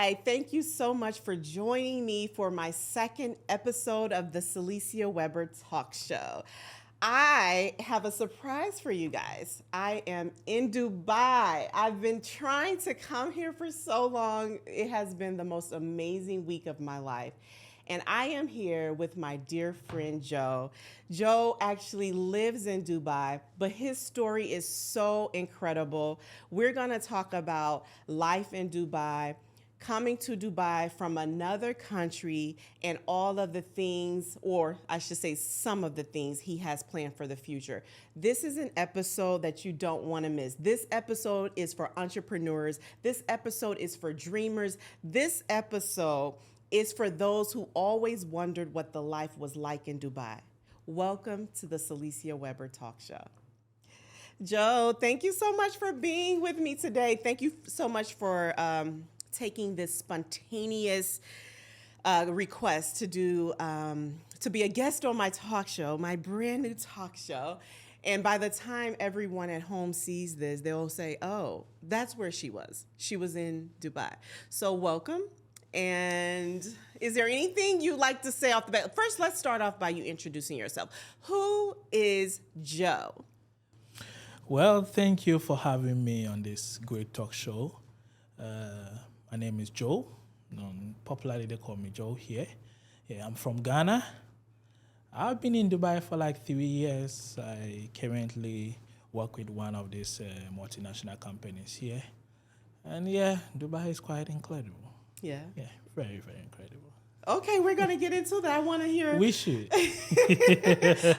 right. Thank you so much for joining me for my second episode of the Salisia Webber Talk Show. I have a surprise for you guys. I am in Dubai. I've been trying to come here for so long. It has been the most amazing week of my life. And I am here with my dear friend Joe. Joe actually lives in Dubai, but his story is so incredible. We're going to talk about life in Dubai, coming to Dubai from another country, and all of the things, or I should say some of the things he has planned for the future. This is an episode that you don't want to miss. This episode is for entrepreneurs. This episode is for dreamers. This episode is for those who always wondered what the life was like in Dubai. Welcome to the Salisia Webber Talk Show. Joe, thank you so much for being with me today. Thank you so much for taking this spontaneous request to be a guest on my talk show, my brand new talk show. And by the time everyone at home sees this, they'll say, "Oh, that's where she was. She was in Dubai." So welcome. And is there anything you'd like to say off the bat? First, let's start off by you introducing yourself. Who is Joe? Well, thank you for having me on this great talk show. My name is Joe. Popularly, they call me Joe here. Yeah, I'm from Ghana. I've been in Dubai for like 3 years. I currently work with one of these multinational companies here. And yeah, Dubai is quite incredible. Yeah. Yeah, very, very incredible. Okay, we're going to get into that. I want to hear. We should.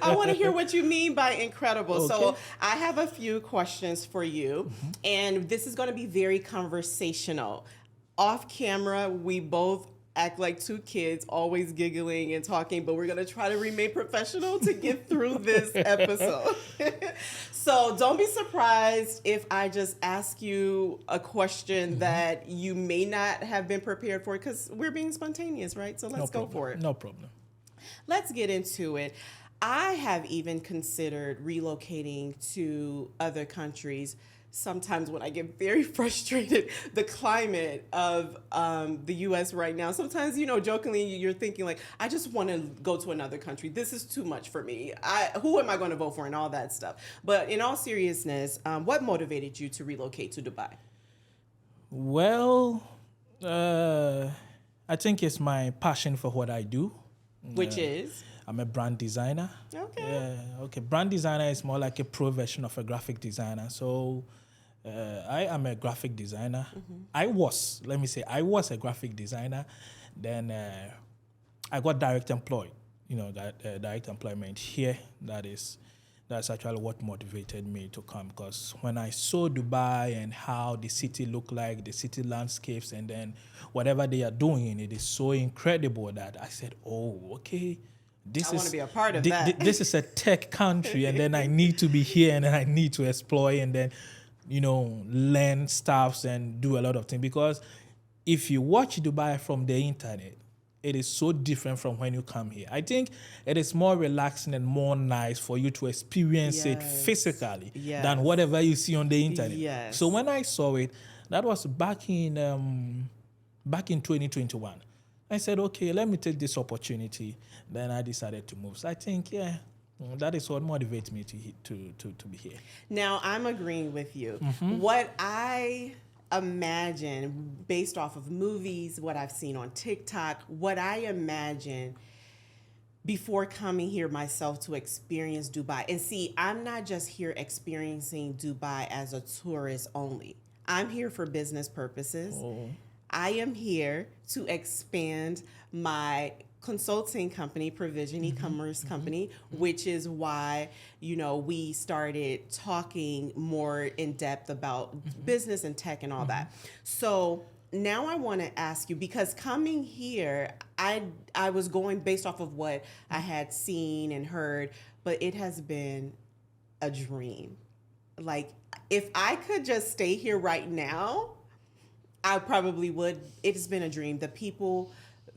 I want to hear what you mean by incredible. Okay. So I have a few questions for you, and this is going to be very conversational. Off camera, we both act like two kids, always giggling and talking, but we're going to try to remain professional to get through this episode. So don't be surprised if I just ask you a question that you may not have been prepared for, because we're being spontaneous, right? So let's go for it. No problem. Let's get into it. I have even considered relocating to other countries. Sometimes when I get very frustrated, the climate of the U.S. right now, sometimes, jokingly, you're thinking like, I just want to go to another country. This is too much for me. Who am I going to vote for and all that stuff? But in all seriousness, what motivated you to relocate to Dubai? Well, I think it's my passion for what I do. Which is? I'm a brand designer. Okay. Yeah, okay. Brand designer is more like a pro version of a graphic designer. So I am a graphic designer. I was a graphic designer. Then I got direct employed. Direct employment here. That's actually what motivated me to come, because when I saw Dubai and how the city looked like, the city landscapes, and then whatever they are doing in it is so incredible that I said, oh, okay. I want to be a part of that. This is a tech country, and then I need to be here, and then I need to exploit, and then, learn stuff and do a lot of things. Because if you watch Dubai from the internet, it is so different from when you come here. I think it is more relaxing and more nice for you to experience it physically than whatever you see on the internet. Yes. So when I saw it, that was back in 2021. I said, okay, let me take this opportunity. Then I decided to move. So I think, that is what motivates me to be here. Now, I'm agreeing with you. What I imagine, based off of movies, what I've seen on TikTok, what I imagine before coming here myself to experience Dubai. And see, I'm not just here experiencing Dubai as a tourist only. I'm here for business purposes. Oh. I am here to expand my consulting company, Provision e-commerce company, which is why, we started talking more in depth about business and tech and all that. So now I want to ask you, because coming here, I was going based off of what I had seen and heard, but it has been a dream. Like, if I could just stay here right now, I probably would. It has been a dream. The people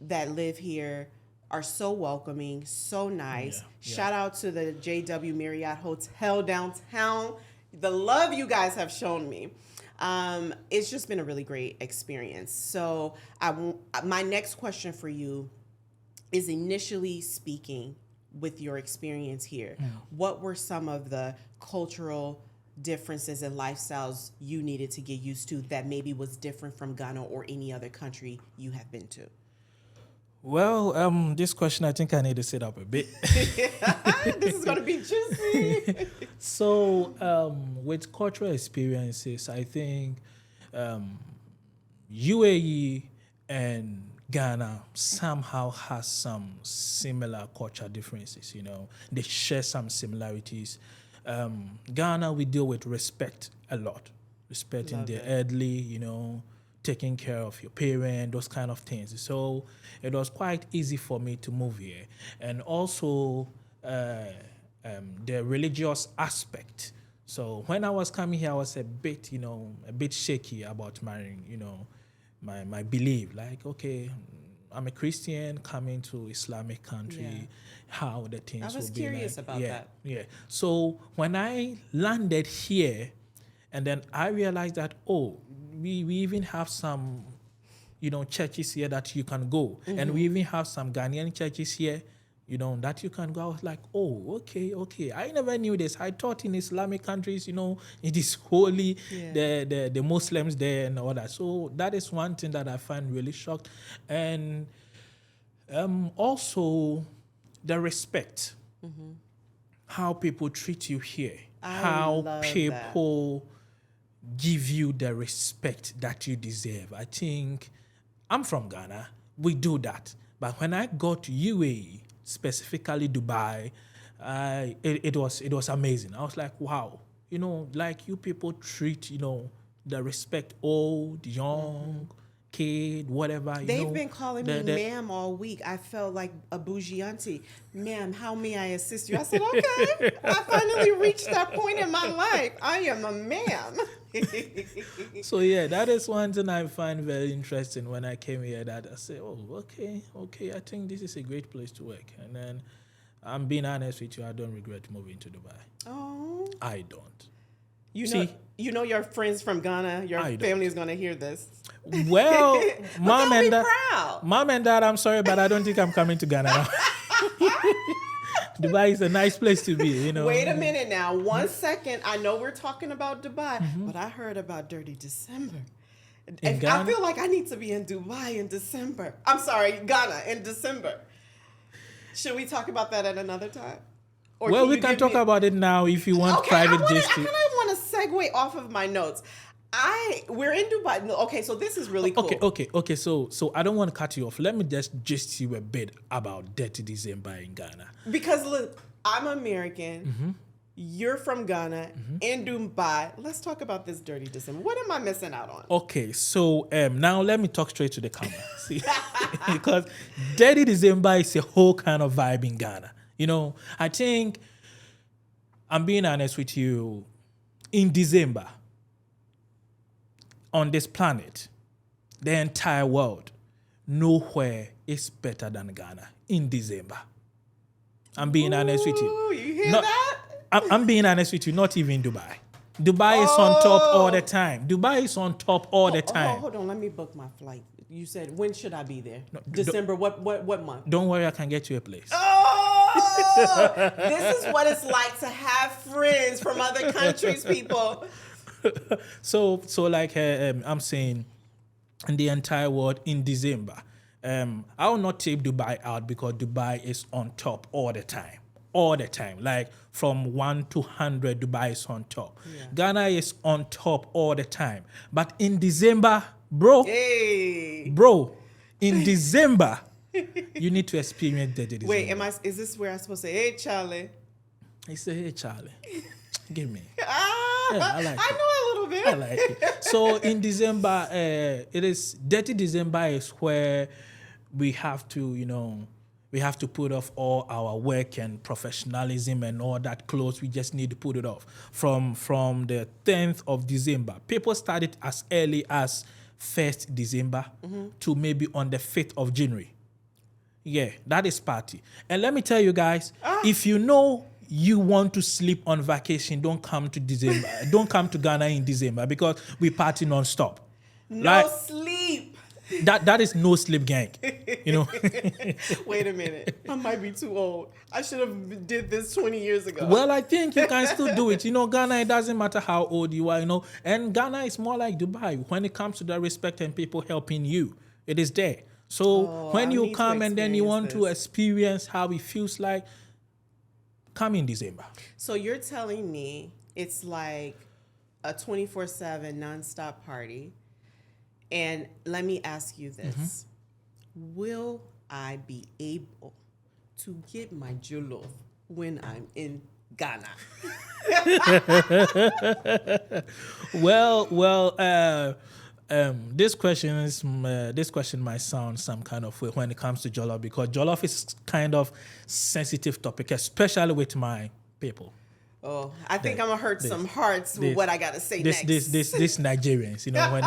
that live here are so welcoming, so nice. Yeah. Shout out to the JW Marriott Hotel downtown. The love you guys have shown me. It's just been a really great experience. So my next question for you is, initially speaking, with your experience here, what were some of the cultural differences and lifestyles you needed to get used to that maybe was different from Ghana or any other country you have been to? Well, this question, I think I need to sit up a bit. This is going to be juicy. So, with cultural experiences, I think UAE and Ghana somehow has some similar cultural differences. They share some similarities. Ghana, we deal with respect a lot, respecting Love the it. elderly, taking care of your parent, those kind of things. So it was quite easy for me to move here. And also the religious aspect. So when I was coming here, I was a bit shaky about marrying, my belief. Like, okay, I'm a Christian coming to Islamic country, Yeah. how the things I was will be curious like. about that. Yeah. So when I landed here, and then I realized that, we even have some, churches here that you can go. And we even have some Ghanaian churches here, that you can go. I was like, okay. I never knew this. I thought in Islamic countries, it is holy, Yeah. the Muslims there and all that. So that is one thing that I find really shocked. And also the respect, how people treat you here, I how love that. people give you the respect that you deserve. I think I'm from Ghana. We do that. But when I got to UAE, specifically Dubai, it was amazing. I was like, wow, like you people treat, the respect old, young, kid, whatever. They've been calling me ma'am all week. I felt like a bougie auntie. Ma'am, how may I assist you? I said, okay. I finally reached that point in my life. I am a ma'am. So yeah, that is one thing I find very interesting when I came here, that I say, okay, I think this is a great place to work. And then I'm being honest with you, I don't regret moving to Dubai. Oh. I don't. You know your friends from Ghana, your family is going to hear this. Well, mom and dad, proud. mom and dad, I'm sorry, but I don't think I'm coming to Ghana now. Dubai is a nice place to be, Wait a minute now. 1 second. I know we're talking about Dubai, but I heard about Dirty December. And I feel like I need to be in Dubai in December. I'm sorry, Ghana in December. Should we talk about that at another time? Or well, we can talk about it now if you want private gist. I want to segue off of my notes. We're in Dubai. Okay, so this is really cool. Okay. So I don't want to cut you off. Let me just you a bit about Dirty December in Ghana. Because look, I'm American. You're from Ghana, in Dubai. Let's talk about this Dirty December. What am I missing out on? Okay, so now let me talk straight to the camera. See, because Dirty December is a whole kind of vibe in Ghana. I think, I'm being honest with you, in December, on this planet, the entire world, nowhere is better than Ghana in December. I'm being honest with you. You hear that? I'm being honest with you, not even Dubai. Dubai is on top all the time. Dubai is on top all the time. Hold on, let me book my flight. You said, when should I be there? December, what month? Don't worry, I can get you a place. Oh, this is what it's like to have friends from other countries, people. So like I'm saying, in the entire world in December, I will not take Dubai out because Dubai is on top all the time. Like from 1 to 100, Dubai is on top. Yeah. Ghana is on top all the time. But in December, bro, in December, you need to experience Dirty December. Wait, is this where I'm supposed to say, hey, Charlie? I say, hey, Charlie, give me. I know a little bit. I like it. So in December, Dirty December is where we have to, we have to put off all our work and professionalism and all that clothes. We just need to put it off. From the 10th of December, people started as early as 1st December to maybe on the 5th of January. Yeah, that is party. And let me tell you guys, if you know you want to sleep on vacation, don't come to December. Don't come to Ghana in December because we party non-stop. No sleep. That is no sleep gang. You know. Wait a minute. I might be too old. I should have did this 20 years ago. Well, I think you can still do it. You know, Ghana, it doesn't matter how old you are, you know. And Ghana is more like Dubai. When it comes to the respect and people helping you, it is there. So when you come and then you want to experience how it feels like, come in December. So you're telling me it's like a 24/7 nonstop party. And let me ask you this. Will I be able to get my jollof when I'm in Ghana? This question might sound some kind of way when it comes to jollof, because jollof is kind of sensitive topic, especially with my people. Oh, I think I'm gonna hurt some hearts with what I gotta say next. This Nigerians, you know, when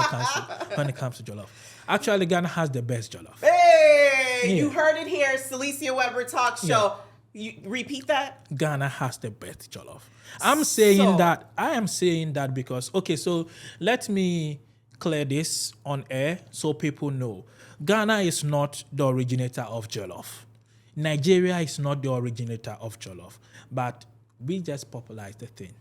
it comes to jollof. Actually, Ghana has the best jollof. Hey, you heard it here, Salisia Webber Talk Show. You repeat that? Ghana has the best jollof. I am saying that because, okay, so let me clear this on air so people know. Ghana is not the originator of jollof. Nigeria is not the originator of jollof. But we just popularized the thing.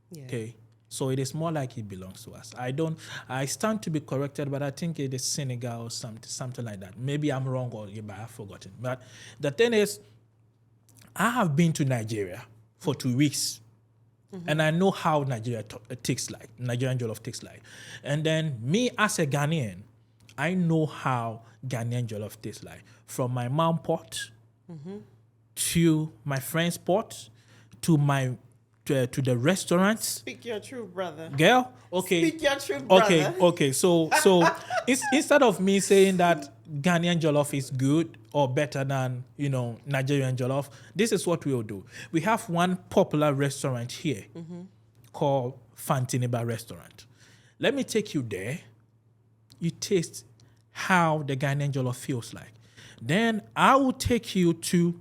Yeah. Okay. So it is more like it belongs to us. I stand to be corrected, but I think it is Senegal or something like that. Maybe I'm wrong or I've forgotten. But the thing is, I have been to Nigeria for 2 weeks. And I know how Nigerian jollof tastes like. And then me as a Ghanaian, I know how Ghanaian jollof tastes like. From my mom pot to my friend's pot, to the restaurants. Speak your truth, brother. Girl, okay. Speak your truth, brother. Okay. So instead of me saying that Ghanaian jollof is good or better than, you know, Nigerian jollof, this is what we'll do. We have one popular restaurant here called Fantiniba Restaurant. Let me take you there. You taste how the Ghanaian jollof feels like. Then I will take you to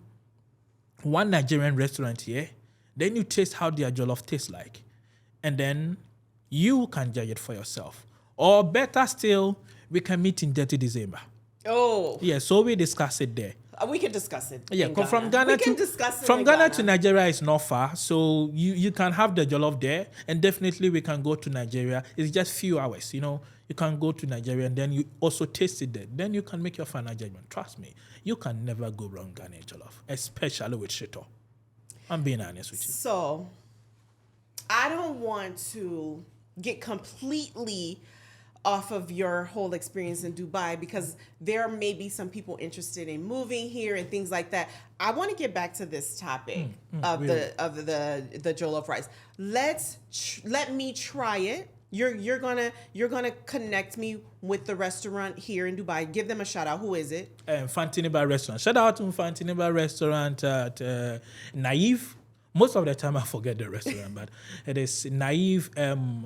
one Nigerian restaurant here. Then you taste how their jollof tastes like. And then you can judge it for yourself. Or better still, we can meet in 30 December. Oh. Yeah, so we discuss it there. We can discuss it. Yeah, from Ghana to Nigeria is not far. So you can have the jollof there. And definitely we can go to Nigeria. It's just few hours, you know. You can go to Nigeria and then you also taste it there. Then you can make your final judgment. Trust me, you can never go wrong Ghanaian jollof, especially with shito. I'm being honest with you. So, I don't want to get completely off of your whole experience in Dubai because there may be some people interested in moving here and things like that. I want to get back to this topic of really? the jollof rice. Let me try it. You're gonna connect me with the restaurant here in Dubai. Give them a shout out. Who is it? Fantiniba Restaurant. Shout out to Fantiniba Restaurant at Naive. Most of the time I forget the restaurant, but it is Naive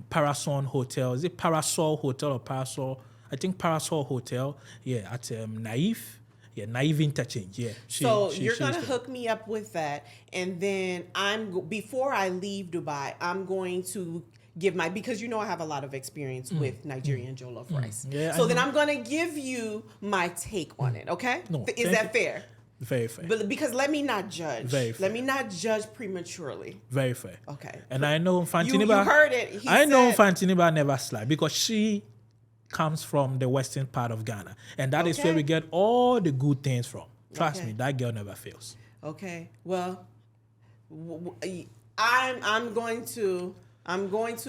Parasol Hotel. Is it Parasol Hotel or Parasol? I think Parasol Hotel. Yeah, at Naive. Yeah, Naive Interchange. Yeah. You're gonna hook me up with that, and then before I leave Dubai, I'm going to give because you know I have a lot of experience with Nigerian jollof rice. Yeah, so then I'm going to give you my take on it, okay? No, is that fair? Very fair. But because let me not judge. Very fair. Let me not judge prematurely. Very fair. Okay. And I know Fantiniba. You heard it. I know Fantiniba never slide because she comes from the western part of Ghana. And that is where we get all the good things from. Trust me, that girl never fails. Okay. Well, I'm going to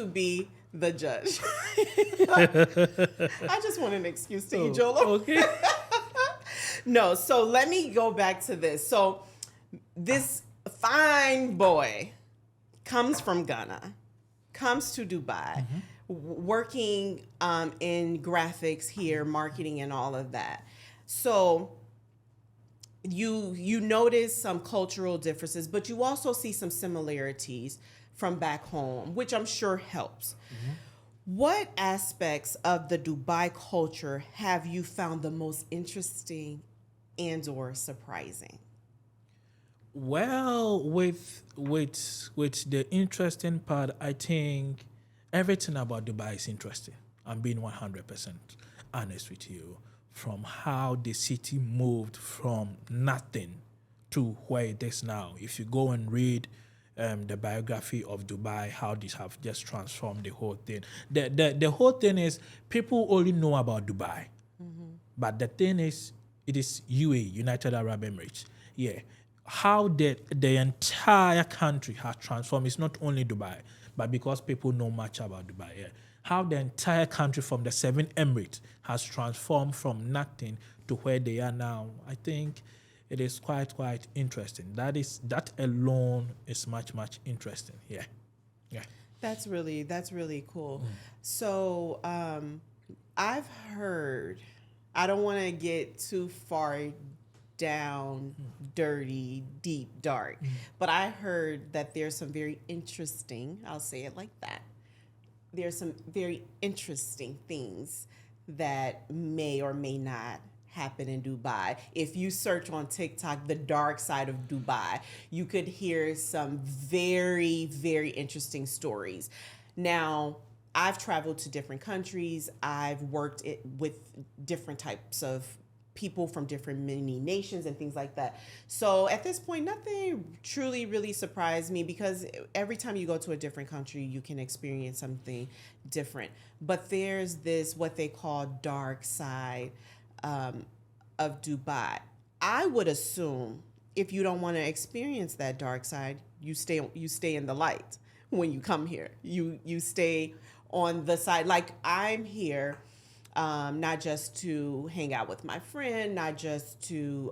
be the judge. I just want an excuse to eat jollof. Okay. No, so let me go back to this. So this fine boy comes from Ghana, comes to Dubai, working in graphics here, marketing and all of that. So you notice some cultural differences, but you also see some similarities from back home, which I'm sure helps. What aspects of the Dubai culture have you found the most interesting and or surprising? Well, with the interesting part, I think everything about Dubai is interesting. I'm being 100% honest with you. From how the city moved from nothing to where it is now. If you go and read the biography of Dubai, how this have just transformed the whole thing. The whole thing is people only know about Dubai. But the thing is, it is UAE, United Arab Emirates. Yeah. How the entire country has transformed. It's not only Dubai, but because people know much about Dubai. Yeah. How the entire country from the 7 Emirates has transformed from nothing to where they are now. I think it is quite interesting. That alone is much interesting. Yeah. Yeah. That's really cool. So I've heard, I don't want to get too far down, dirty, deep, dark, but I heard that there's some very interesting, I'll say it like that. There's some very interesting things that may or may not happen in Dubai. If you search on TikTok, the dark side of Dubai, you could hear some very interesting stories. Now, I've traveled to different countries. I've worked with different types of people from different many nations and things like that. So at this point, nothing truly really surprised me because every time you go to a different country, you can experience something different. But there's this, what they call dark side of Dubai. I would assume if you don't want to experience that dark side, you stay in the light when you come here. You stay on the side. Like I'm here, not just to hang out with my friend, not just to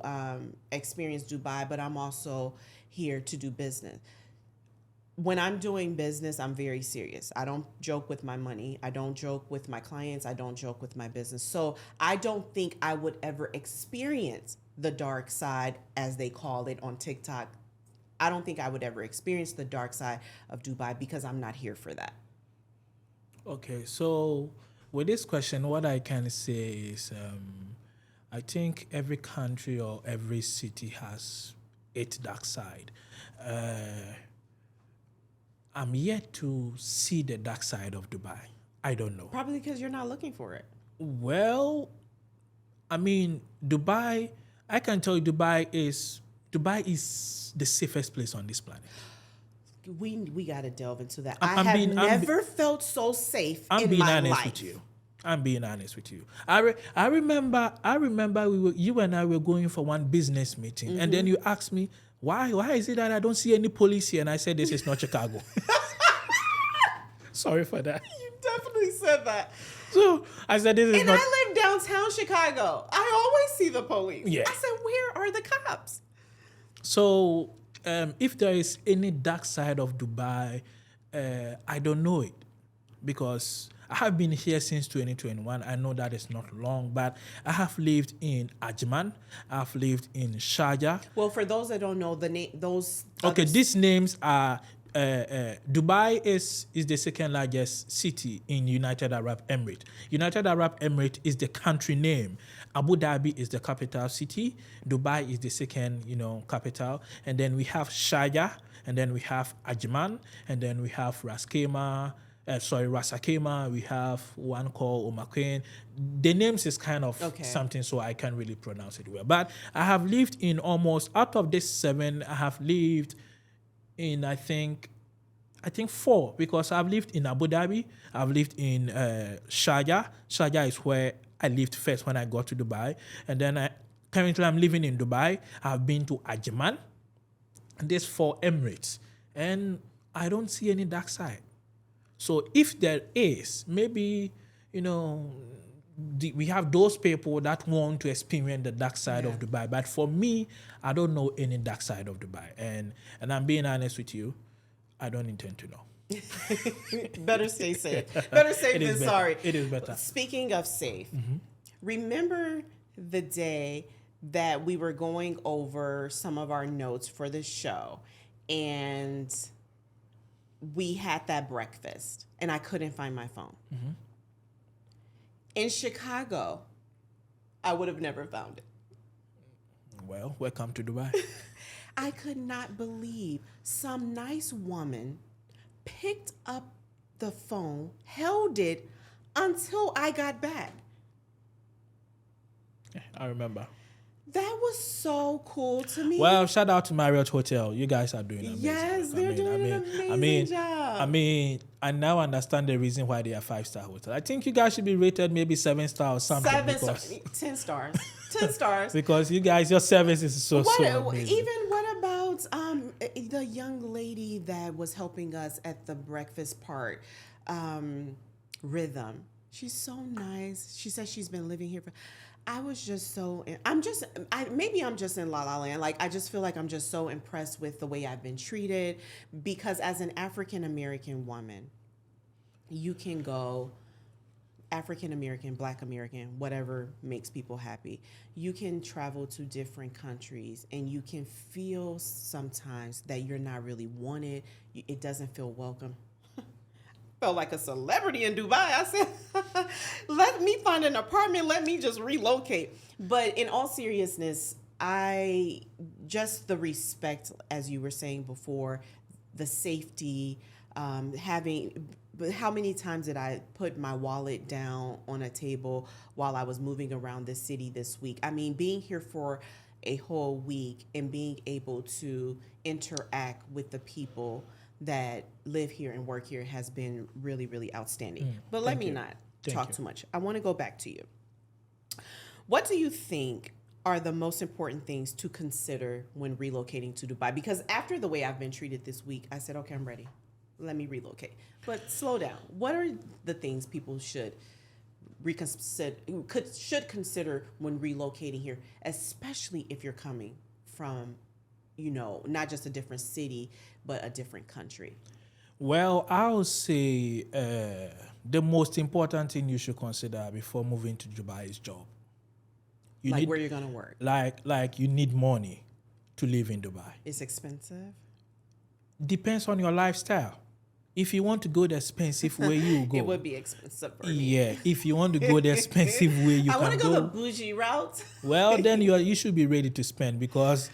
experience Dubai, but I'm also here to do business. When I'm doing business, I'm very serious. I don't joke with my money. I don't joke with my clients. I don't joke with my business. So I don't think I would ever experience the dark side, as they call it on TikTok. I don't think I would ever experience the dark side of Dubai because I'm not here for that. Okay, so with this question, what I can say is I think every country or every city has its dark side. I'm yet to see the dark side of Dubai. I don't know. Probably because you're not looking for it. Well, I mean, Dubai, I can tell you Dubai is the safest place on this planet. We got to delve into that. I'm I have being- never felt so safe I'm in being my honest life. with you. I'm being honest with you. I remember you and I were going for one business meeting, and then you asked me why is it that I don't see any police here, and I said this is not Chicago. Sorry for that. You definitely said that. So I said this is And not. I live downtown Chicago. I always see the police. Yeah. I said, where are the cops? So if there is any dark side of Dubai, I don't know it because I have been here since 2021. I know that is not long, but I have lived in Ajman. I've lived in Sharjah. Well, for those that don't know, those. Okay, others- these names are Dubai is the second largest city in United Arab Emirates. United Arab Emirates is the country name. Abu Dhabi is the capital city. Dubai is the second, capital. And then we have Sharjah, and then we have Ajman, and then we have Rasakema. We have one called Omakwen. The names is kind of something, so I can't really pronounce it well. But I have lived in almost, out of this 7, I have lived in I think 4, because I've lived in Abu Dhabi, I've lived in Sharjah. Sharjah is where I lived first when I got to Dubai, and then currently I'm living in Dubai. I've been to Ajman. There's 4 Emirates, and I don't see any dark side. So if there is, maybe we have those people that want to experience the dark side of Dubai. But for me, I don't know any dark side of Dubai. And I'm being honest with you, I don't intend to know. Better stay safe. Better safe than sorry. It is better. Speaking of safe, remember the day that we were going over some of our notes for the show and we had that breakfast and I couldn't find my phone. In Chicago, I would have never found it. Well, welcome to Dubai. I could not believe some nice woman picked up the phone, held it until I got back. I remember. That was so cool to me. Well, shout out to Marriott Hotel. You guys are doing amazing. Yes, they're doing an amazing job. I now understand the reason why they are 5-star hotel. I think you guys should be rated maybe 7-star or something. 7 stars, 10 stars, 10 stars. Because you guys, your service is so amazing. What about the young lady that was helping us at the breakfast part, Rhythm? She's so nice. She says she's been living here for. I was just so. Maybe I'm just in La La Land. Like I just feel like I'm just so impressed with the way I've been treated, because as an African American woman, you can go. African American, Black American, whatever makes people happy. You can travel to different countries and you can feel sometimes that you're not really wanted. It doesn't feel welcome. Felt like a celebrity in Dubai. I said, let me find an apartment. Let me just relocate. But in all seriousness, the respect, as you were saying before, the safety, but how many times did I put my wallet down on a table while I was moving around the city this week? I mean, being here for a whole week and being able to interact with the people that live here and work here has been really, really outstanding. But let me not talk too much. I want to go back to you. What do you think are the most important things to consider when relocating to Dubai? Because after the way I've been treated this week, I said, okay, I'm ready. Let me relocate. But slow down. What are the things people should consider when relocating here, especially if you're coming from, not just a different city, but a different country? Well, I would say the most important thing you should consider before moving to Dubai is job. Where you're gonna work. Like you need money to live in Dubai. It's expensive. Depends on your lifestyle. If you want to go the expensive way, you go. It would be expensive for me. Yeah, if you want to go the expensive way, you can go. I want to go the bougie route. Well, then you should be ready to spend because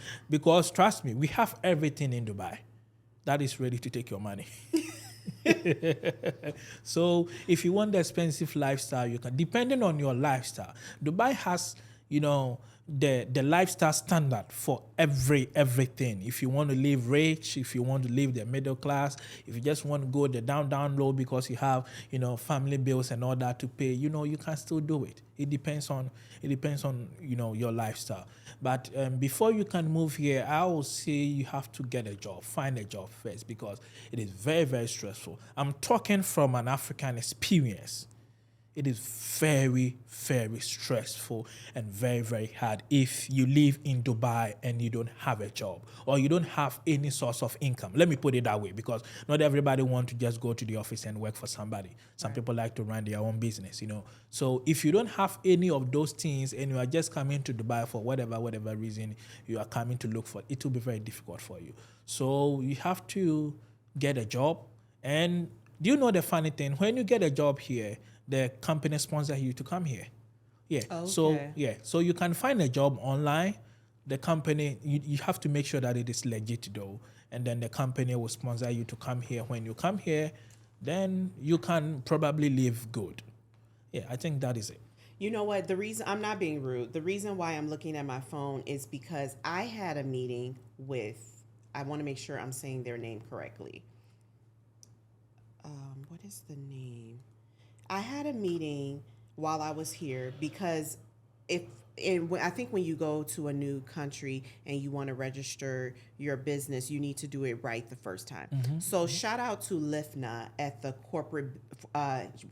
trust me, we have everything in Dubai that is ready to take your money. So if you want the expensive lifestyle, you can. Depending on your lifestyle, Dubai has the lifestyle standard for everything. If you want to live rich, if you want to live the middle class, if you just want to go the down low because you have family bills and all that to pay, you can still do it. It depends on your lifestyle. But before you can move here, I will say you have to get a job, find a job first, because it is very, very stressful. I'm talking from an African experience. It is very, very stressful and very, very hard if you live in Dubai and you don't have a job or you don't have any source of income. Let me put it that way, because not everybody wants to just go to the office and work for somebody. Some people like to run their own business, So if you don't have any of those things and you are just coming to Dubai for whatever reason you are coming to look for, it will be very difficult for you. So you have to get a job. And do you know the funny thing? When you get a job here, the company sponsors you to come here. Yeah. Okay. So you can find a job online. The company, you have to make sure that it is legit though. And then the company will sponsor you to come here. When you come here, then you can probably live good. Yeah, I think that is it. You know what? The reason, I'm not being rude, the reason why I'm looking at my phone is because I had a meeting with, I want to make sure I'm saying their name correctly. What is the name? I had a meeting while I was here because I think when you go to a new country and you want to register your business, you need to do it right the first time. Mm-hmm. So shout out to Lifna at the corporate,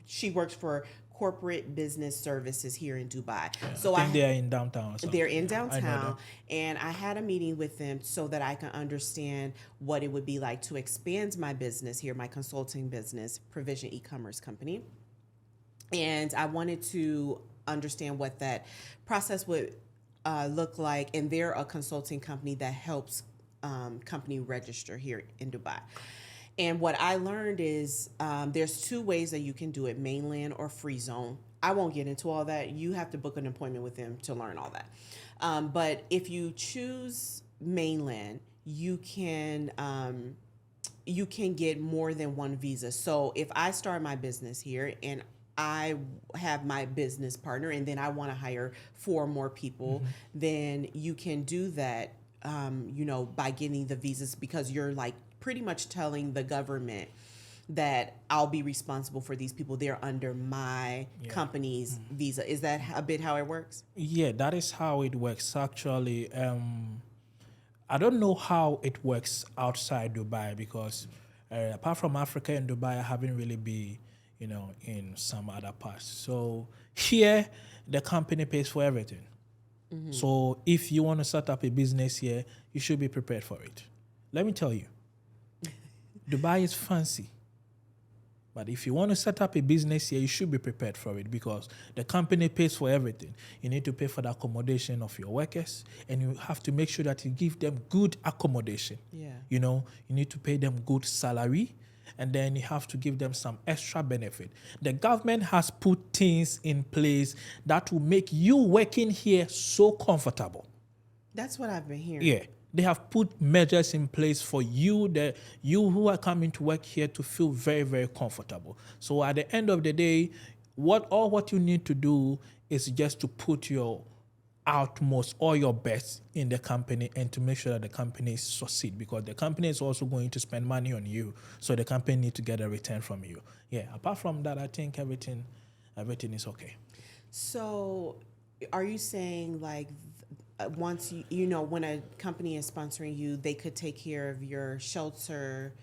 she works for Corporate Business Services here in Dubai. Yeah, so I think they're in downtown. They're in downtown, and I had a meeting with them so that I can understand what it would be like to expand my business here, my consulting business, Provision e-commerce company. And I wanted to understand what that process would look like. And they're a consulting company that helps company register here in Dubai. And what I learned is there's two ways that you can do it, mainland or free zone. I won't get into all that. You have to book an appointment with them to learn all that. But if you choose mainland, you can get more than one visa. So if I start my business here and I have my business partner and then I want to hire 4 more people, then you can do that, by getting the visas, because you're like pretty much telling the government that I'll be responsible for these people. They're under my company's visa. Is that a bit how it works? Yeah, that is how it works actually. I don't know how it works outside Dubai because apart from Africa and Dubai, I haven't really been, in some other parts. So here, the company pays for everything. So if you want to set up a business here, you should be prepared for it. Let me tell you, Dubai is fancy. But if you want to set up a business here, you should be prepared for it because the company pays for everything. You need to pay for the accommodation of your workers, and you have to make sure that you give them good accommodation. Yeah. You need to pay them good salary, and then you have to give them some extra benefit. The government has put things in place that will make you working here so comfortable. That's what I've been hearing. Yeah. They have put measures in place for you who are coming to work here to feel very, very comfortable. So at the end of the day, what you need to do is just to put your utmost or your best in the company and to make sure that the company succeed, because the company is also going to spend money on you. So the company need to get a return from you. Yeah. Apart from that, I think everything is okay. So are you saying like once when a company is sponsoring you, they could take care of your shelter,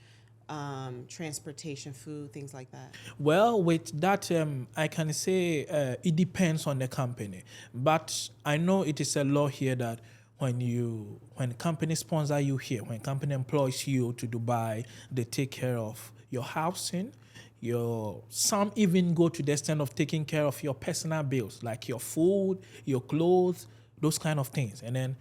transportation, food, things like that? Well, with that, I can say it depends on the company. But I know it is a law here that when company sponsor you here, when company employs you to Dubai, they take care of your housing. Some even go to the extent of taking care of your personal bills, like your food, your clothes, those kind of things. And then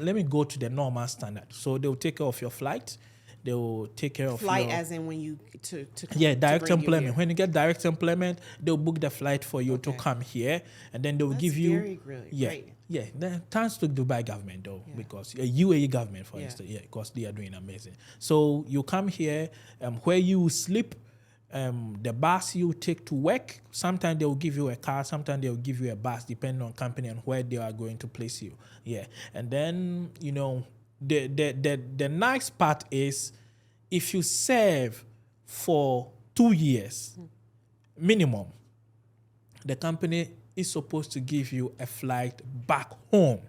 let me go to the normal standard. So they'll take care of your flight. They will take care of flight, as in when you direct employment. When you get direct employment, they'll book the flight for you to come here, and then they'll give you. Very great. Yeah. Then thanks to Dubai government though, because UAE government, for instance, because they are doing amazing. So you come here, where you sleep. The bus you take to work, sometimes they will give you a car, sometimes they will give you a bus, depending on company and where they are going to place you. Yeah. And then, the nice part is if you serve for 2 years minimum, the company is supposed to give you a flight back home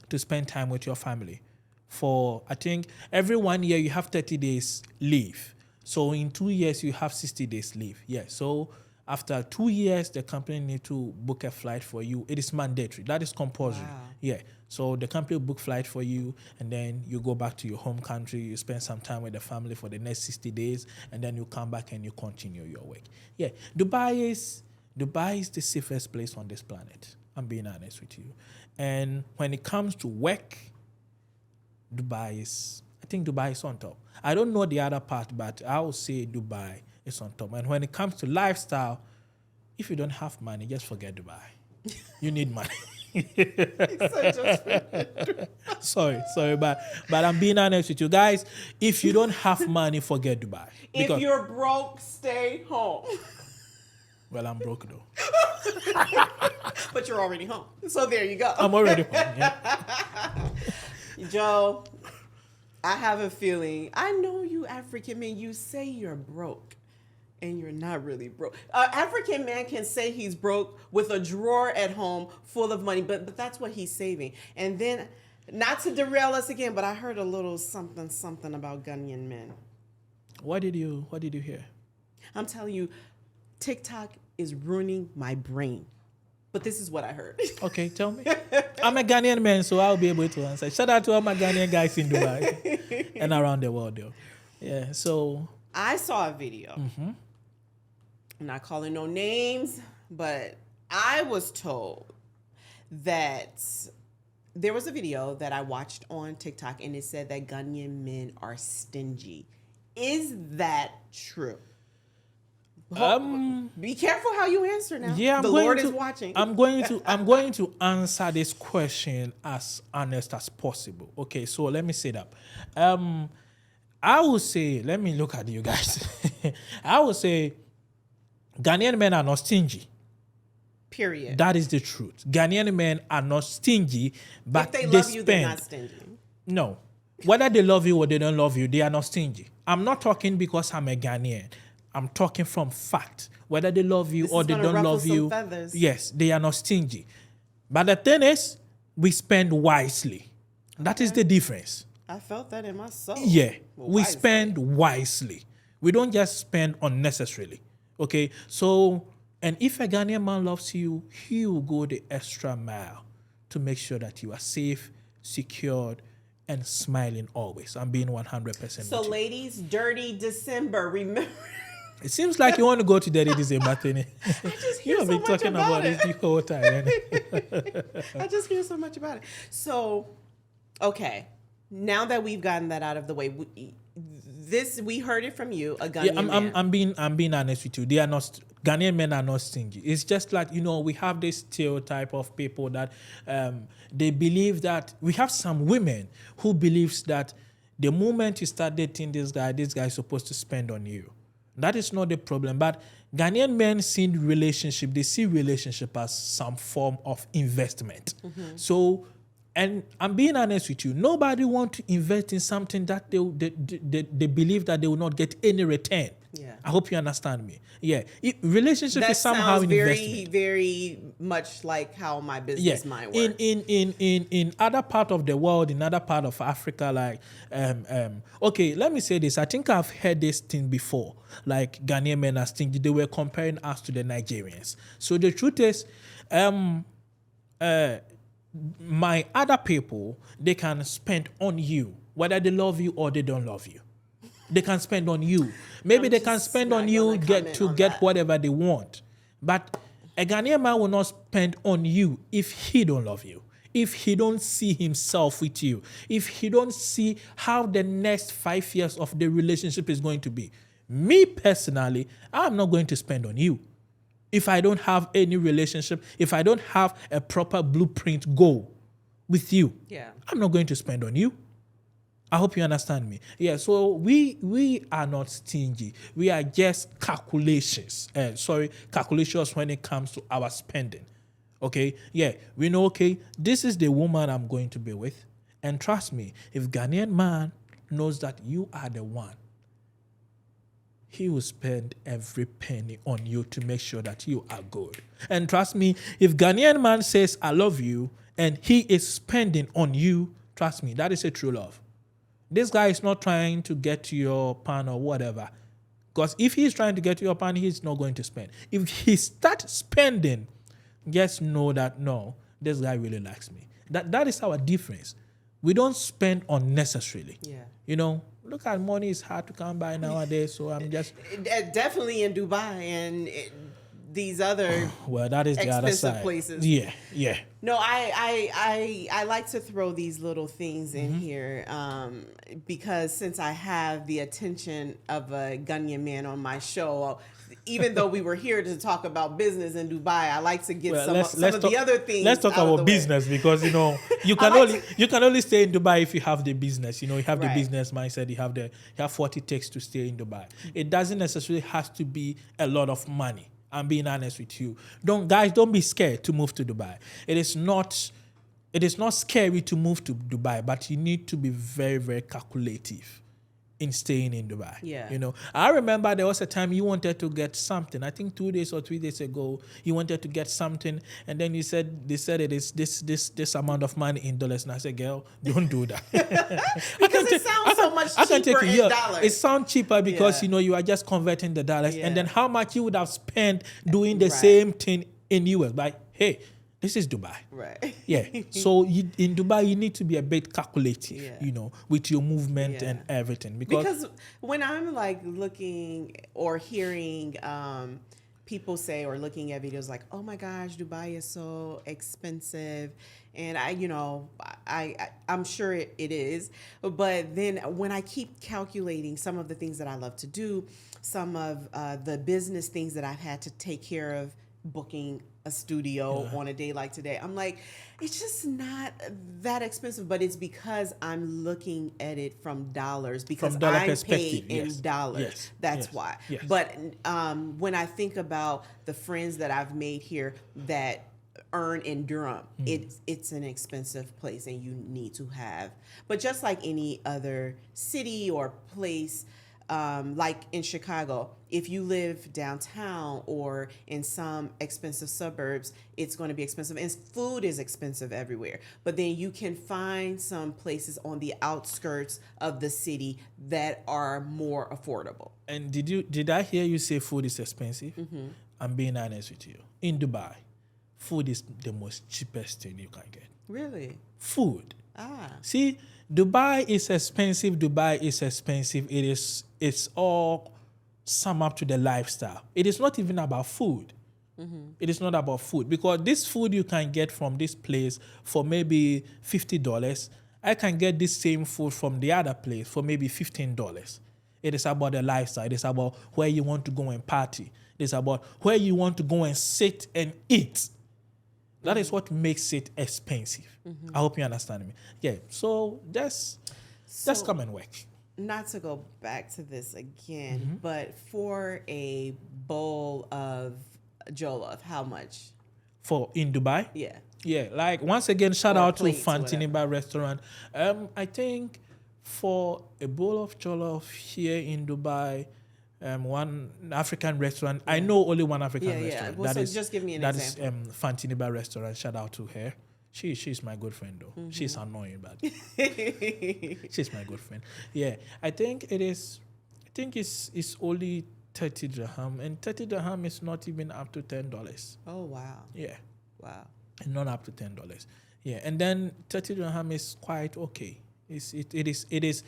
to spend time with your family. For, I think, every 1 year you have 30 days leave. So in 2 years, you have 60 days leave. Yeah. So after 2 years, the company need to book a flight for you. It is mandatory. That is compulsory. Wow. Yeah. So the company will book flight for you, and then you go back to your home country. You spend some time with the family for the next 60 days, and then you come back and you continue your work. Yeah. Dubai is the safest place on this planet. I'm being honest with you. And when it comes to work, I think Dubai is on top. I don't know the other part, but I would say Dubai is on top. And when it comes to lifestyle, if you don't have money, just forget Dubai. You need money. Sorry, but I'm being honest with you guys. If you don't have money, forget Dubai. If you're broke, stay home. Well, I'm broke though. But you're already home. So there you go. I'm already home, yeah. Joe, I have a feeling, I know you African men, you say you're broke and you're not really broke. African man can say he's broke with a drawer at home full of money, but that's what he's saving. And then, not to derail us again, but I heard a little something about Ghanaian men. What did you hear? I'm telling you, TikTok is ruining my brain. But this is what I heard. Okay, tell me. I'm a Ghanaian man, so I'll be able to answer. Shout out to all my Ghanaian guys in Dubai and around the world, though. Yeah, so. I saw a video. Mm-hmm. I'm not calling no names, but I was told that there was a video that I watched on TikTok, and it said that Ghanaian men are stingy. Is that true? Be careful how you answer now. Yeah, the Lord is watching. I'm going to answer this question as honest as possible. Okay, so let me say that. I would say, let me look at you guys. I would say Ghanaian men are not stingy. Period. That is the truth. Ghanaian men are not stingy, but if they they love spend. you, they're not stingy. No. Whether they love you or they don't love you, they are not stingy. I'm not talking because I'm a Ghanaian. I'm talking from fact. Whether they love you or they don't love you, yes, they are not stingy. But the thing is, we spend wisely. That is the difference. I felt that in my soul. Yeah, we spend wisely. We don't just spend unnecessarily. Okay, so, and if a Ghanaian man loves you, he will go the extra mile to make sure that you are safe, secured, and smiling always. I'm being 100%. So, ladies, Dirty December, remember. It seems like you want to go to Dirty December thing. I just hear You have so been much talking about it it the whole time. I just hear so much about it. So, okay, now that we've gotten that out of the way, we heard it from you, a Ghanaian man. I'm being honest with you. They are not, Ghanaian men are not stingy. It's just like, we have this stereotype of people that they believe that, we have some women who believes that the moment you start dating this guy is supposed to spend on you. That is not the problem. But Ghanaian men they see relationship as some form of investment. Mm-hmm. So, and I'm being honest with you, nobody want to invest in something that they believe that they will not get any return. Yeah. I hope you understand me. Yeah. Relationship is somehow an investment. Very much like how my business might work. In other part of the world, in other part of Africa, like okay, let me say this. I think I've heard this thing before. Like Ghanaian men are stingy. They were comparing us to the Nigerians. So the truth is, my other people, they can spend on you, whether they love you or they don't love you. They can spend on you. Maybe they can spend on you get whatever they want. But a Ghanaian man will not spend on you if he don't love you, if he don't see himself with you, if he don't see how the next 5 years of the relationship is going to be. Me personally, I'm not going to spend on you. If I don't have any relationship, if I don't have a proper blueprint goal with you, I'm not going to spend on you. I hope you understand me. Yeah, so we are not stingy. We are just calculations when it comes to our spending. Okay? Yeah, we know, okay, this is the woman I'm going to be with. And trust me, if Ghanaian man knows that you are the one, he will spend every penny on you to make sure that you are good. And trust me, if Ghanaian man says, I love you, and he is spending on you, trust me, that is a true love. This guy is not trying to get to your pan or whatever. Because if he's trying to get to your pan, he's not going to spend. If he starts spending, just know that, no, this guy really likes me. That is our difference. We don't spend unnecessarily. Yeah. Look at money is hard to come by nowadays, so I'm just... Definitely in Dubai and these other well, that is the other side. Places. Yeah. No, I like to throw these little things in here because since I have the attention of a Ghanaian man on my show, even though we were here to talk about business in Dubai, I like to get some of the other things. Let's talk about business because you can only stay in Dubai if you have the business. You have the business mindset. You have what it takes to stay in Dubai. It doesn't necessarily have to be a lot of money. I'm being honest with you. Don't be scared to move to Dubai. It is not scary to move to Dubai, but you need to be very, very calculative in staying in Dubai. Yeah. I remember there was a time you wanted to get something. I think 2 days or 3 days ago, you wanted to get something, and then they said it is this amount of money in dollars. And I said, girl, don't do that. Because it sounds so much cheaper in dollars. It sounds cheaper because you are just converting the dollars, and then how much you would have spent doing the same thing in US. But hey, this is Dubai. Right. Yeah. So in Dubai, you need to be a bit calculative, with your movement and everything. Because when I'm like looking or hearing people say or looking at videos like, oh my gosh, Dubai is so expensive And I'm sure it is. But then when I keep calculating some of the things that I love to do, some of the business things that I've had to take care of, booking a studio on a day like today, I'm like, it's just not that expensive. But it's because I'm looking at it from dollars, because dollar I'm perspective, paid in yes. dollars. Yes. That's Yes. why. Yes. But when I think about the friends that I've made here that earn in Durham, it's an expensive place, and you need to have. But just like any other city or place, like in Chicago, if you live downtown or in some expensive suburbs, it's going to be expensive, and food is expensive everywhere. But then you can find some places on the outskirts of the city that are more affordable. And did I hear you say food is expensive? I'm being honest with you. In Dubai, food is the most cheapest thing you can get. Really? Food. Ah. See, Dubai is expensive. It's all sum up to the lifestyle. It is not even about food. It is not about food, because this food you can get from this place for maybe $50. I can get this same food from the other place for maybe $15. It is about the lifestyle. It is about where you want to go and party. It is about where you want to go and sit and eat. That is what makes it expensive. I hope you understand me. Yeah, so just come and work. Not to go back to this again, but for a bowl of jollof, how much? For in Dubai? Yeah. Yeah, like once again, shout Or out to plates or Fantiniba restaurant. I think for a bowl of jollof here in Dubai, one African restaurant. I know only one African restaurant. Well, so just give me an example. That is Fantiniba restaurant. Shout out to her. She's my good friend though. She's annoying, but she's my good friend. Yeah, I think it's only 30 dirham, and 30 dirham is not even up to $10. Oh wow. Yeah. Wow. And not up to $10. Yeah, and then 30 dirham is quite okay. It is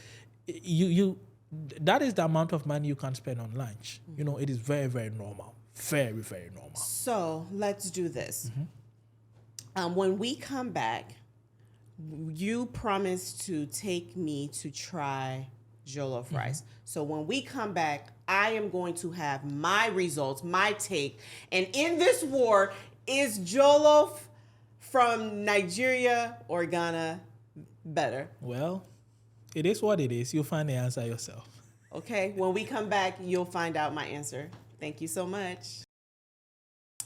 you that is the amount of money you can spend on lunch. You know, it is very, very normal. Very, very normal. So let's do this. When we come back, you promised to take me to try jollof rice. So when we come back, I am going to have my results, my take. And in this war, is jollof from Nigeria or Ghana better? Well, it is what it is. You'll find the answer yourself. Okay, when we come back, you'll find out my answer. Thank you so much.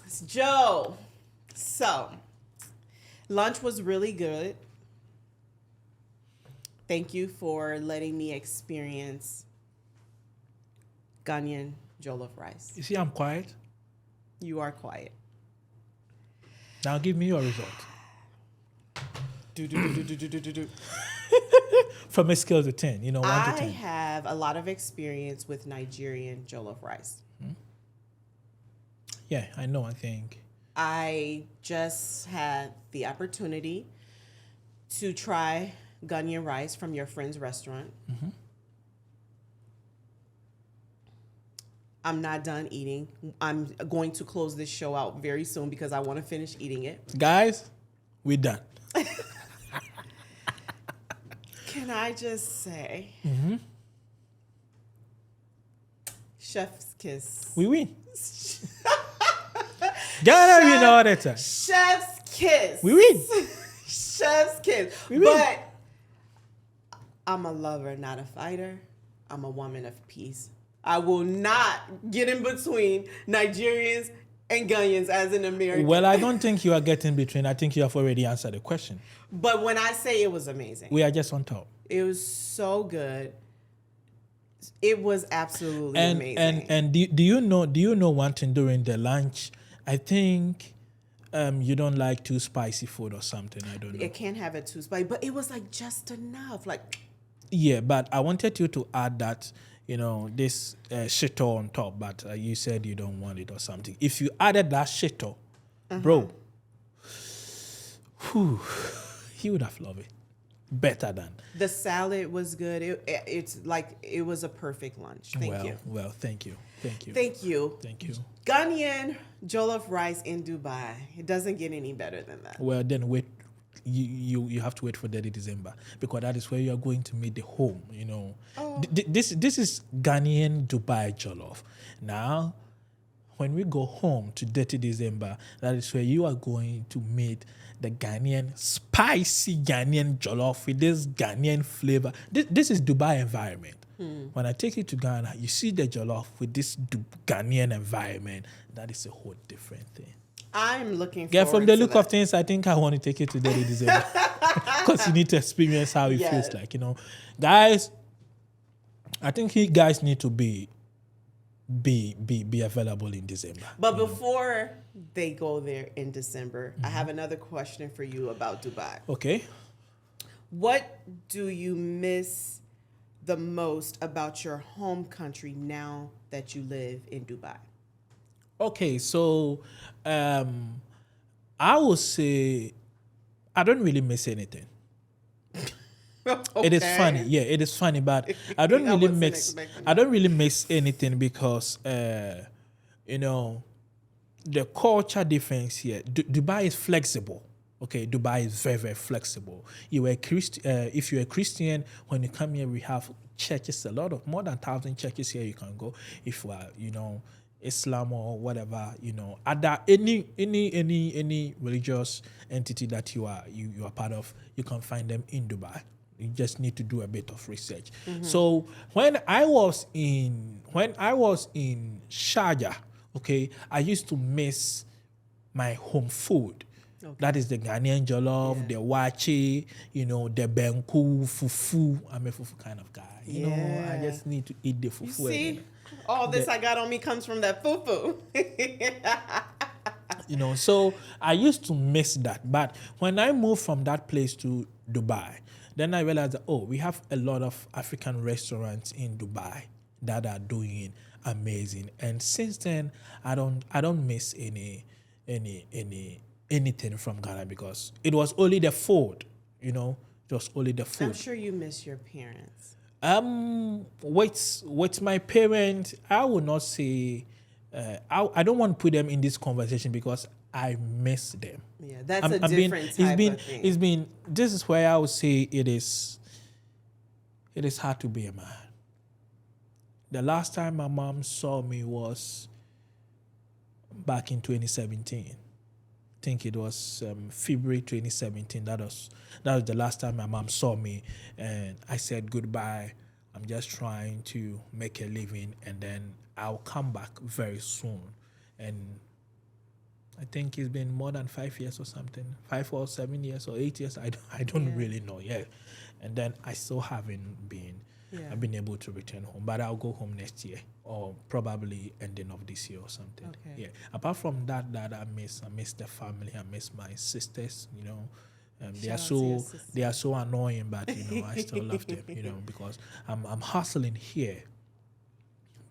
It's Joe. So, lunch was really good. Thank you for letting me experience Ghanaian jollof rice. You see, I'm quiet. You are quiet. Now give me your result. From a scale to 10, 1 to 10. I have a lot of experience with Nigerian jollof rice. Yeah, I know, I think. I just had the opportunity to try Ghanaian rice from your friend's restaurant. I'm not done eating. I'm going to close this show out very soon because I want to finish eating it. Guys, we're done. Can I just say, chef's kiss. We win. Ghana win all the time. Chef's kiss. We win. Chef's kiss. We win. But I'm a lover, not a fighter. I'm a woman of peace. I will not get in between Nigerians and Ghanaians as an American. Well, I don't think you are getting between. I think you have already answered the question. But when I say it was amazing. We are just on top. It was so good. It was absolutely amazing. And do you know one thing during the lunch? I think you don't like too spicy food or something. I don't know. It can't have it too spicy, but it was like just enough. Like, yeah, but I wanted you to add that, this shito on top, but you said you don't want it or something. If you added that shito, bro, he would have loved it better than. The salad was good. It's like it was a perfect lunch. Thank you. Well, thank you. Thank you. Ghanaian jollof rice in Dubai. It doesn't get any better than that. Well, then wait. you have to wait for 30 December because that is where you are going to meet the home. Oh. This is Ghanaian Dubai jollof. Now, when we go home to 30 December, that is where you are going to meet the Ghanaian spicy Ghanaian jollof with this Ghanaian flavor. This is Dubai environment. When I take you to Ghana, you see the jollof with this Ghanaian environment. That is a whole different thing. I'm looking forward Yeah, from the look to of things, I think I want to take you to 30 December because you need to experience how it feels like. Guys. I think you guys need to be available in December. But before they go there in December, I have another question for you about Dubai. Okay. What do you miss the most about your home country now that you live in Dubai? Okay, so I would say I don't really miss anything. Okay. It is funny, yeah. It is funny, but I don't really miss. I don't really miss anything because the culture difference here. Dubai is flexible. Okay, Dubai is very, very flexible. If you're a Christian, when you come here, we have churches. More than 1,000 churches here you can go. If you are, Islam or whatever, other any religious entity that you are part of, you can find them in Dubai. You just need to do a bit of research. So when I was in Sharjah, okay, I used to miss my home food. Okay. That is the Ghanaian jollof, the wache, the benku, fufu. I'm a fufu kind of guy. I just need to eat the fufu. You see, all this I got on me comes from that fufu. So I used to miss that. But when I moved from that place to Dubai, then I realized that, we have a lot of African restaurants in Dubai that are doing amazing. And since then, I don't miss anything from Ghana because it was only the food, it was only the food. I'm sure you miss your parents. With my parents, I would not say, I don't want to put them in this conversation because I miss them. Yeah, that's a different type of thing. This is where I would say it is hard to be a man. The last time my mom saw me was back in 2017. I think it was February 2017. That was the last time my mom saw me, and I said goodbye. I'm just trying to make a living, and then I'll come back very soon. And I think it's been more than 5 years or something, 5 or 7 years or 8 years. I don't really know yet. And then I still haven't been. Yeah. I've been able to return home, but I'll go home next year or probably ending of this year or something. Okay. Yeah. Apart from that I miss the family. I miss my sisters. They are so annoying, but I still love them. Because I'm hustling here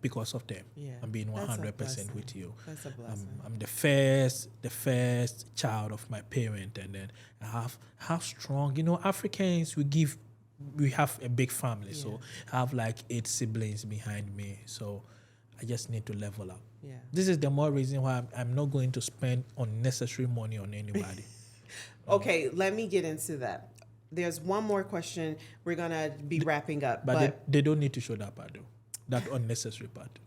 because of them. Yeah. I'm being 100% with you. That's a blessing. I'm the first child of my parent, and then I have how strong. Africans we have a big family, so I have like 8 siblings behind me. So I just need to level up. Yeah. This is the more reason why I'm not going to spend unnecessary money on anybody. Okay, let me get into that. There's one more question. We're gonna be wrapping up, but they don't need to show that part though. That unnecessary part.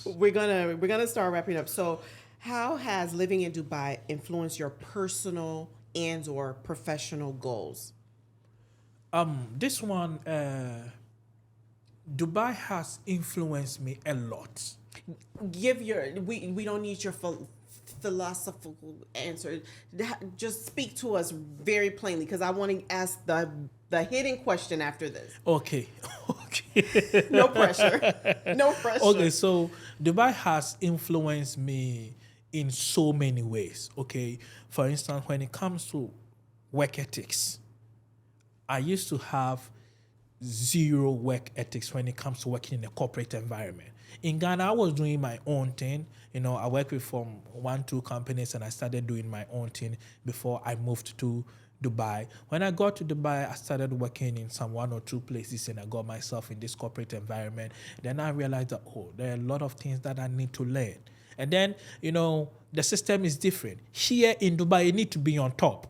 We're gonna start wrapping up. So, how has living in Dubai influenced your personal and/or professional goals? This one, Dubai has influenced me a lot. We don't need your philosophical answer. Just speak to us very plainly, because I want to ask the hidden question after this. Okay. No pressure. No pressure. Okay, so Dubai has influenced me in so many ways. Okay, for instance, when it comes to work ethics, I used to have zero work ethics when it comes to working in a corporate environment. In Ghana, I was doing my own thing. I worked with from 1-2 companies, and I started doing my own thing before I moved to Dubai. When I got to Dubai, I started working in some 1 or 2 places, and I got myself in this corporate environment. Then I realized that, there are a lot of things that I need to learn. And then, the system is different. Here in Dubai, you need to be on top.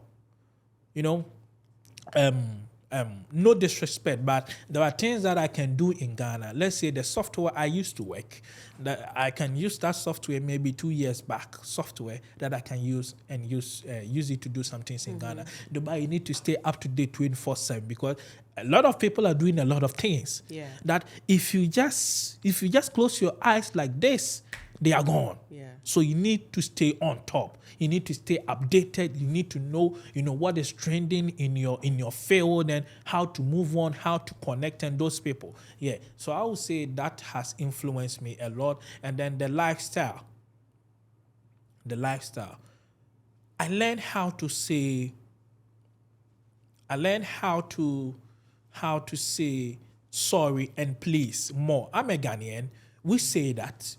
you know, no disrespect, but there are things that I can do in Ghana. Let's say the software I used to work, that I can use that software maybe 2 years back, software that I can use and use it to do some things in Ghana. Dubai, you need to stay up to date 24/7 because a lot of people are doing a lot of things. Yeah. That if you just close your eyes like this, they are gone. Yeah. So you need to stay on top. You need to stay updated. You need to know, what is trending in your field and how to move on, how to connect and those people. Yeah. So I would say that has influenced me a lot. And then the lifestyle. I learned how to say sorry and please more. I'm a Ghanaian. We say that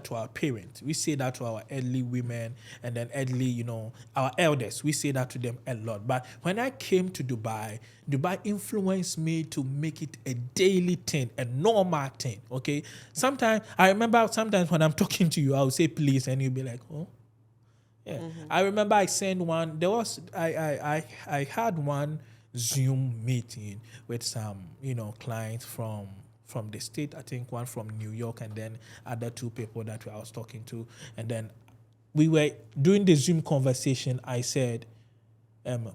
to our parents. We say that to our elderly women and then elderly, our elders. We say that to them a lot. But when I came to Dubai influenced me to make it a daily thing, a normal thing. Okay. I remember sometimes when I'm talking to you, I'll say please, and you'll be like, oh. Yeah. I remember I sent one. I had one Zoom meeting with some, clients from the state, I think one from New York, and then other two people that I was talking to. And then we were doing the Zoom conversation. I said,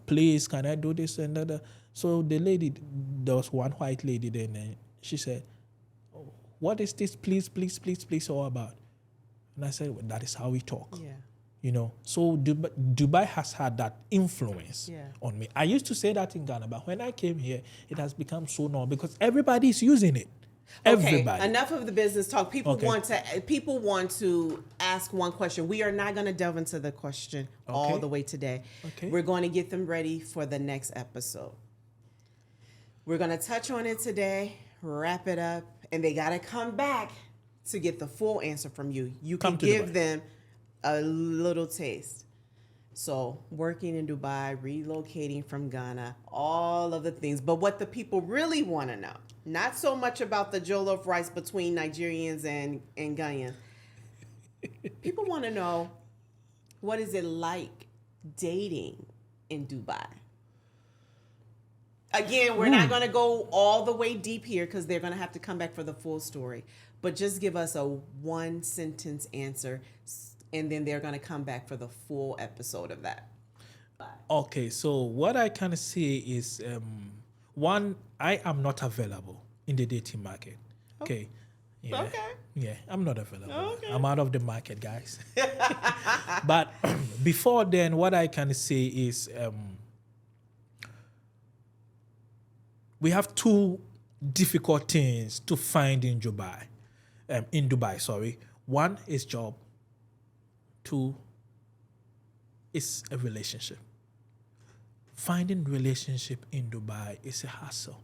please, can I do this and that? So the lady, there was one white lady there, and she said, oh, what is this please all about? And I said, well, that is how we talk. Yeah. So Dubai has had that influence Yeah. on me. I used to say that in Ghana, but when I came here, it has become so normal because everybody is using it. Everybody. Okay, enough of the business talk. People want to ask one question. We are not going to delve into the question all the way today. Okay. We're going to get them ready for the next episode. We're going to touch on it today, wrap it up, and they got to come back to get the full answer from you. You can give them a little taste. So working in Dubai, relocating from Ghana, all of the things. But what the people really want to know, not so much about the jollof rice between Nigerians and Ghanaians. People want to know, what is it like dating in Dubai? Again, we're not going to go all the way deep here because they're going to have to come back for the full story. But just give us a one-sentence answer, and then they're going to come back for the full episode of that. Okay, so what I can say is, one, I am not available in the dating market. Okay. Yeah. Okay. Yeah, I'm not available. Okay. I'm out of the market, guys. But before then, what I can say is, we have two difficult things to find in Dubai. One is job. Two is a relationship. Finding relationship in Dubai is a hassle.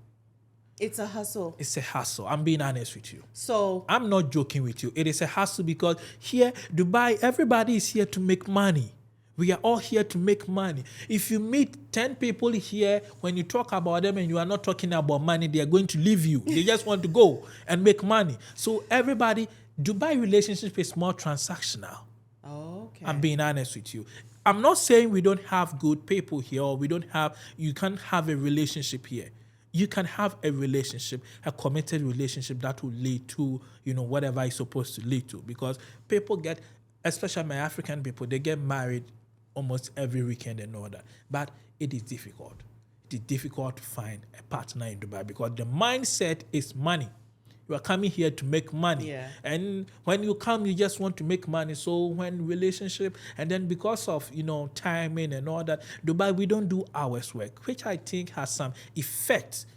It's a hustle. It's a hassle. I'm being honest with you. So I'm not joking with you. It is a hassle because here, Dubai, everybody is here to make money. We are all here to make money. If you meet 10 people here, when you talk about them and you are not talking about money, they are going to leave you. They just want to go and make money. So everybody, Dubai relationship is more transactional. okay. I'm being honest with you. I'm not saying we don't have good people here or you can't have a relationship here. You can have a relationship, a committed relationship that will lead to, whatever it's supposed to lead to. Because people get, especially my African people, they get married almost every weekend and all that. But it is difficult. It is difficult to find a partner in Dubai because the mindset is money. You are coming here to make money. Yeah. And when you come, you just want to make money. So when relationship, and then because of, timing and all that, Dubai, we don't do hours work, which I think has some effect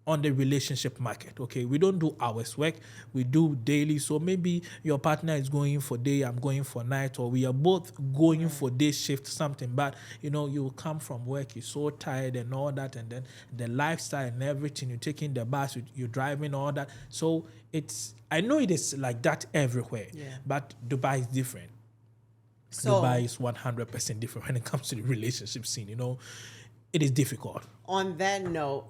on the relationship market. Okay, we don't do hours work, we do daily. So maybe your partner is going for day, I'm going for night, or we are both going for day shift, something. But you come from work, you're so tired and all that, and then the lifestyle and everything, you're taking the bus, you're driving, all that. So I know it is like that everywhere, but Dubai is different. So Dubai is 100% different when it comes to the relationship scene. It is difficult. On that note,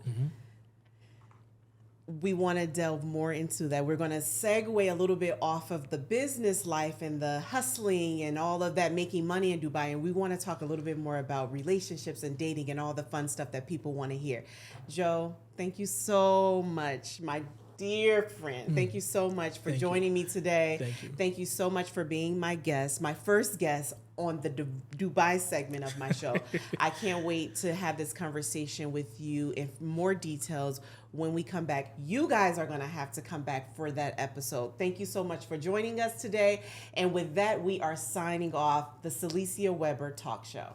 we want to delve more into that. We're going to segue a little bit off of the business life and the hustling and all of that, making money in Dubai. And we want to talk a little bit more about relationships and dating and all the fun stuff that people want to hear. Joe, thank you so much, my dear friend. Thank you so much for joining me today. Thank you. Thank you so much for being my guest, my first guest on the Dubai segment of my show. I can't wait to have this conversation with you in more details when we come back. You guys are going to have to come back for that episode. Thank you so much for joining us today. And with that, we are signing off the Salisia Webber Talk Show.